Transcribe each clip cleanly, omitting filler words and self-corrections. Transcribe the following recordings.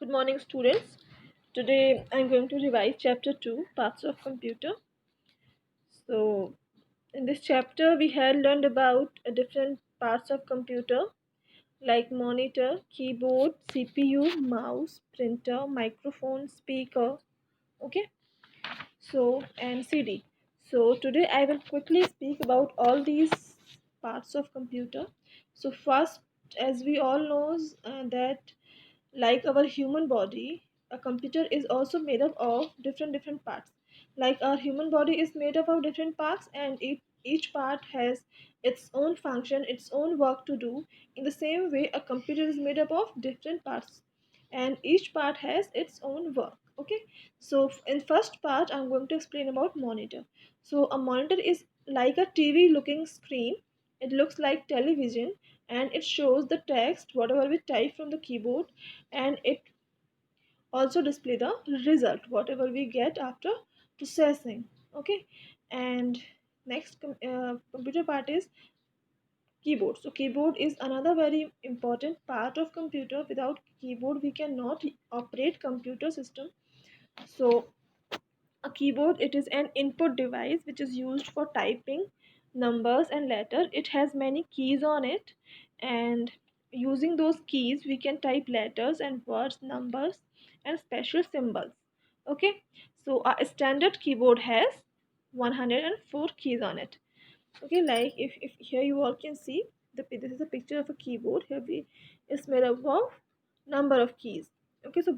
Good morning, students. Today I'm going to revise chapter 2, Parts of Computer. So, in this chapter, we had learned about different parts of computer like monitor, keyboard, CPU, mouse, printer, microphone, speaker, okay? And CD. So, today I will quickly speak about all these parts of computer. So, first, as we all knows that like our human body, a computer is also made up of different parts. Like our human body is made up of different parts, and each part has its own function, its own work to do. In the same way, a computer is made up of different parts, and each part has its own work. Okay, so in first part I'm going to explain about monitor. So a monitor is like a TV looking screen. It looks like television, and it shows the text whatever we type from the keyboard, and it also display the result whatever we get after processing. Okay, and next computer part is keyboard. So keyboard is another very important part of computer. Without keyboard we cannot operate computer system. So a keyboard, it is an input device which is used for typing numbers and letter. It has many keys on it, and using those keys we can type letters and words, numbers and special symbols. Okay, so a standard keyboard has 104 keys on it. Okay, like if here you all can see this is a picture of a keyboard. Here we is made up of number of keys. Okay, so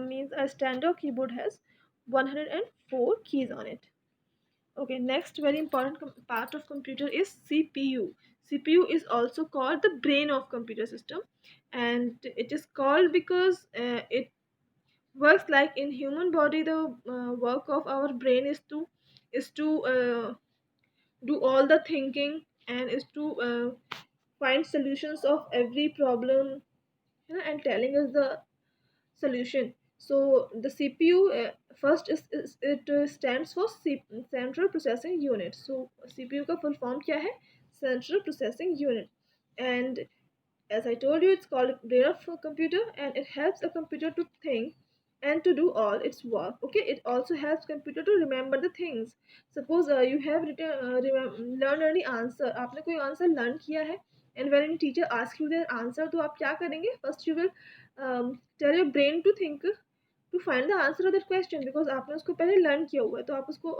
means a standard keyboard has 104 keys on it. Okay, next very important part of computer is CPU. CPU is also called the brain of computer system, and it is called because it works like in human body. The work of our brain is to do all the thinking, and is to find solutions of every problem, and telling us the solution. So the CPU first is it stands for Central Processing Unit. So CPU का full form क्या है? Central Processing Unit. And as I told you, it's called brain of a computer, and it helps a computer to think and to do all its work. Okay, it also helps computer to remember the things. Suppose you have learned any answer. आपने कोई answer learn किया है, and when any teacher asks you their answer, तो आप क्या करेंगे? First you will tell your brain to think to find the answer of that question, because आपने उसको पहले learn किया हुआ है, तो आप उसको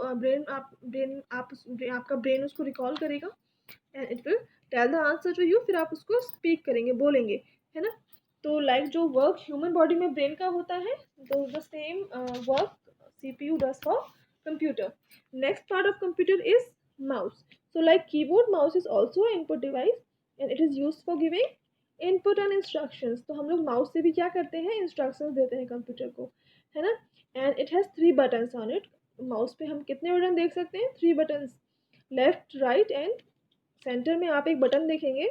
आपका brain उसको recall करेगा, and it will tell the answer to you. फिर आप उसको स्पीक करेंगे, बोलेंगे, है ना. तो लाइक जो वर्क ह्यूमन बॉडी में ब्रेन का होता है, तो the same work CPU does for computer. Next part of computer is mouse. So like keyboard, mouse is also an input device, and it is used for giving input and instructions. तो हम लोग mouse से भी क्या करते हैं, instructions देते हैं कंप्यूटर को, है ना. And it has 3 buttons on it. Mouse पे हम कितने बटन देख सकते हैं? 3 buttons, left, right and centre में आप एक बटन देखेंगे,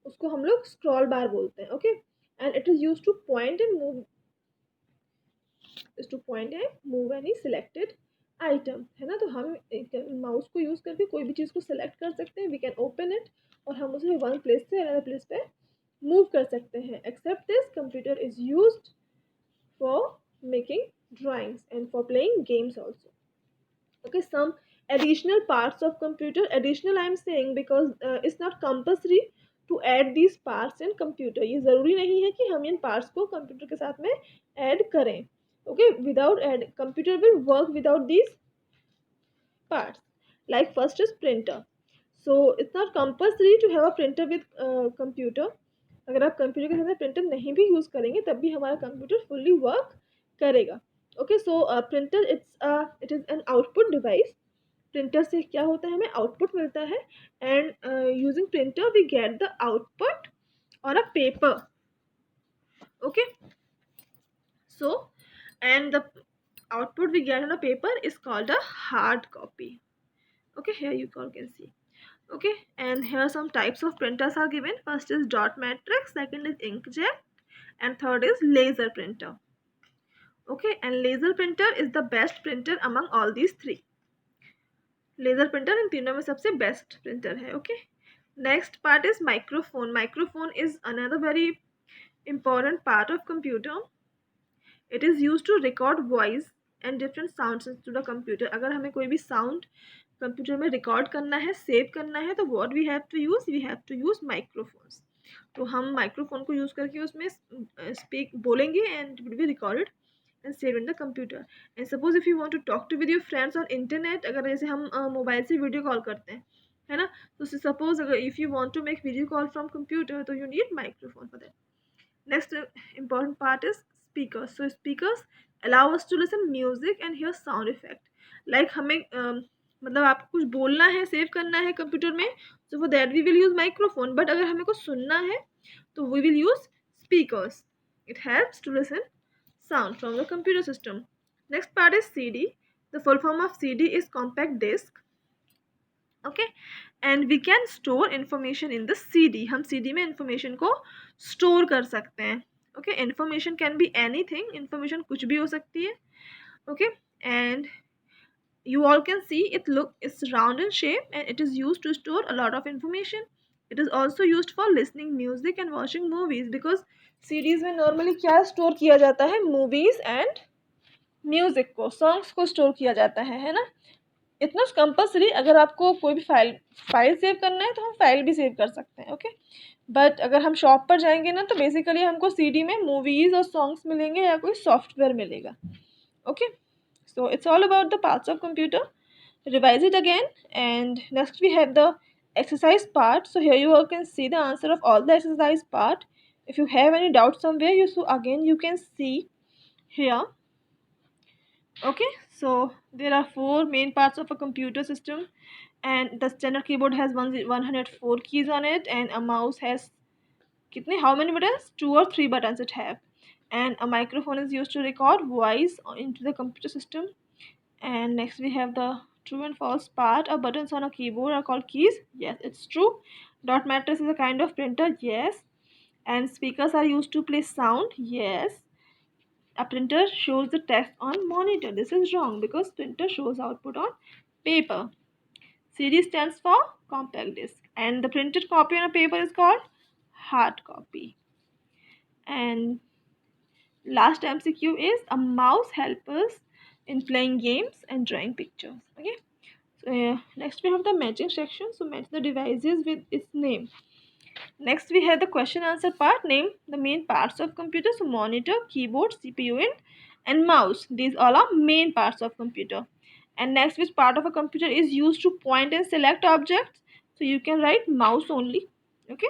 उसको हम लोग स्क्रॉल बार बोलते हैं. Okay, and it is use two point and move, any selected item, है ना. तो हम माउस को यूज करके कोई भी चीज को सिलेक्ट कर सकते हैं. वी कैन ओपन इट, और हम उसे वन प्लेस से अनदर प्लेस पे मूव कर सकते हैं. Except this, computer is used for making drawings and for playing games also. Okay, some additional parts of computer. Additional I am saying because it's not compulsory to add these parts in computer. ये ज़रूरी नहीं है कि हम इन parts को computer के साथ में add करें. Okay, without add, computer will work without these parts. Like first is printer. So it's not compulsory to have a printer with computer. अगर आप कंप्यूटर के साथ प्रिंटर नहीं भी यूज़ करेंगे तब भी हमारा कंप्यूटर फुल्ली वर्क करेगा. Okay, so printer it is an output device. Printer से क्या होता है, हमें आउटपुट मिलता है, and using printer we get the output on a paper. Okay, so and the output we get on a paper is called a hard copy. Okay, here you all can see. Okay, and here some types of printers are given. First is dot matrix, second is inkjet, and third is laser printer. Okay, and laser printer is the best printer among all these three. Laser printer इन तीनों में सबसे best printer है. Okay, next part is microphone. Microphone is another very important part of computer. It is use to record voice and different sounds to the computer. अगर हमें कोई भी sound computer में रिकॉर्ड करना है, सेव करना है, तो what we have to use microphones. तो हम माइक्रोफोन को यूज़ करके उसमें स्पीक बोलेंगे and will be recorded and save in the computer. And suppose if you want to talk to with your friends on internet, अगर जैसे हम mobile से वीडियो कॉल करते हैं, है ना, तो सपोज अगर if you want to make video call from computer, तो you need microphone for that. Next important part is speakers. So speakers allow us to listen music and hear sound effect. Like हमें मतलब आपको कुछ बोलना है, save करना है computer में, so for that we will use microphone. But अगर हमें कुछ सुनना है तो we will use speakers. It helps to listen sound from the computer system. Next part is CD. The full form of CD is compact disc. Okay, and we can store information in the CD. हम CD में information को store कर सकते हैं. Okay, information can be anything, information कुछ भी हो सकती है. Okay, and you all can see it's round in shape and it is used to store a lot of information. It is also used for listening music and watching movies, because CDs में normally क्या store किया जाता है, movies and music को, songs को store किया जाता है ना. इतना कंपल्सरी, अगर आपको कोई भी फाइल सेव करना है तो हम फाइल भी सेव कर सकते हैं. ओके, बट अगर हम शॉप पर जाएंगे ना, तो बेसिकली हमको CD में मूवीज़ और सॉन्ग्स मिलेंगे या कोई सॉफ्टवेयर मिलेगा. Okay, so it's all about the parts of computer. Revise it again. And next we have the exercise part. So here you all can see the answer of all the exercise part. If you have any doubt somewhere, you can see here. Okay, so there are 4 main parts of a computer system, and the standard keyboard has 104 keys on it, and a mouse has how many buttons? 2 or 3 buttons it have. And a microphone is used to record voice into the computer system. And next we have the true and false part. Of buttons on a keyboard are called keys. Yes, it's true. Dot matrix is a kind of printer. Yes. And speakers are used to play sound. Yes. A printer shows the text on monitor. This is wrong, because printer shows output on paper. CD stands for compact disc, and the printed copy on a paper is called hard copy. And last MCQ is a mouse helps us in playing games and drawing pictures. Okay. So next we have the matching section. So match the devices with its name. Next we have the question answer part. Name the main parts of computer. So monitor, keyboard, CPU and mouse. These all are main parts of computer. And next, which part of a computer is used to point and select objects? So you can write mouse only. Okay,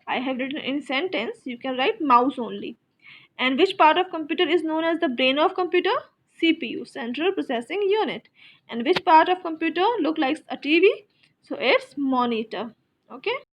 I have written in sentence, you can write mouse only. And which part of computer is known as the brain of computer? CPU, central processing unit. And which part of computer look like a TV? So it's monitor. Okay.